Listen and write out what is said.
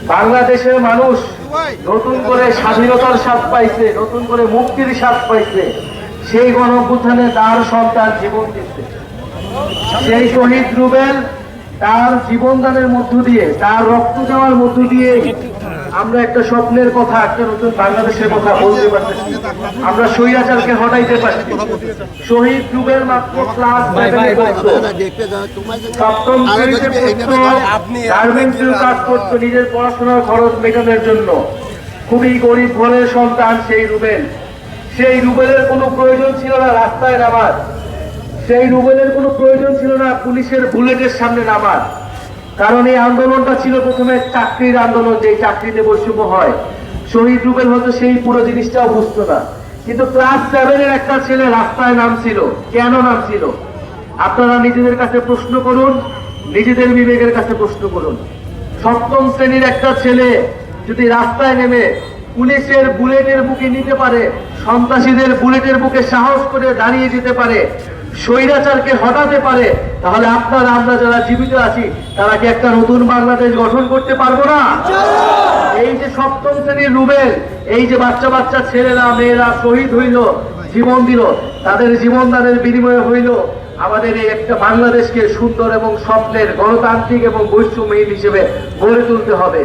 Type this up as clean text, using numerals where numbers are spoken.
বাংলাদেশের মানুষ নতুন করে স্বাধীনতার স্বাদ পাইছে, নতুন করে মুক্তির স্বাদ পাইছে। সেই গণঅভ্যুত্থানে তার সন্তান জীবন দিচ্ছে। সেই শহীদ রুবেল তার জীবনদানের মধ্য দিয়ে, তার রক্ত দেওয়ার মধ্য দিয়ে আমরা একটা স্বপ্নের কথা, একটা নতুন বাংলাদেশের কথা বলতে পারতেছি। আমরা স্বৈরাচারকে হটাইতে পারছি। শহীদ রুবেল মাত্র ক্লাস 7-এ পড়তো, সপ্তম শ্রেণীতে পড়তো, গার্মেন্টসের কাজ করতো নিজের পড়াশোনার খরচ মেটানোর জন্য। খুবই গরিব ঘরের সন্তান সেই রুবেল। সেই রুবেলের কোনো প্রয়োজন ছিল না রাস্তায় নামার, সেই রুবেলের কোনো প্রয়োজন ছিল না পুলিশের বুলেটের সামনে নামার। কারণ এই আন্দোলনটা ছিল প্রথমে চাকরির আন্দোলন, যে চাকরিতে বৈষম্য হয়। শহীদ রুবেল হয়তো সেই পুরো জিনিসটাও বুঝতো না, কিন্তু ক্লাস 7-এর একটা ছেলে রাস্তায় নামছিল। কেন নামছিল? আপনারা নিজেদের কাছে প্রশ্ন করুন, নিজেদের বিবেকের কাছে প্রশ্ন করুন। সপ্তম শ্রেণীর একটা ছেলে যদি রাস্তায় নেমে পুলিশের বুলেটের বুকে নিতে পারে, সন্ত্রাসীদের বুলেটের বুকে সাহস করে দাঁড়িয়ে যেতে পারে, স্বৈরাচারকে হটাতে পারে, তাহলে আপনারা আমরা যারা জীবিত আছি তারা কি একটা নতুন বাংলাদেশ গঠন করতে পারবো না? এই যে সপ্তম শ্রেণীর রুবেল, এই যে বাচ্চা বাচ্চা ছেলেরা মেয়েরা শহীদ হইল, জীবন দিল, তাদের জীবনদানের বিনিময়ে হইল আমাদের এই একটা বাংলাদেশকে সুন্দর এবং স্বপ্নের গণতান্ত্রিক এবং বৈষম্যহীন হিসেবে গড়ে তুলতে হবে।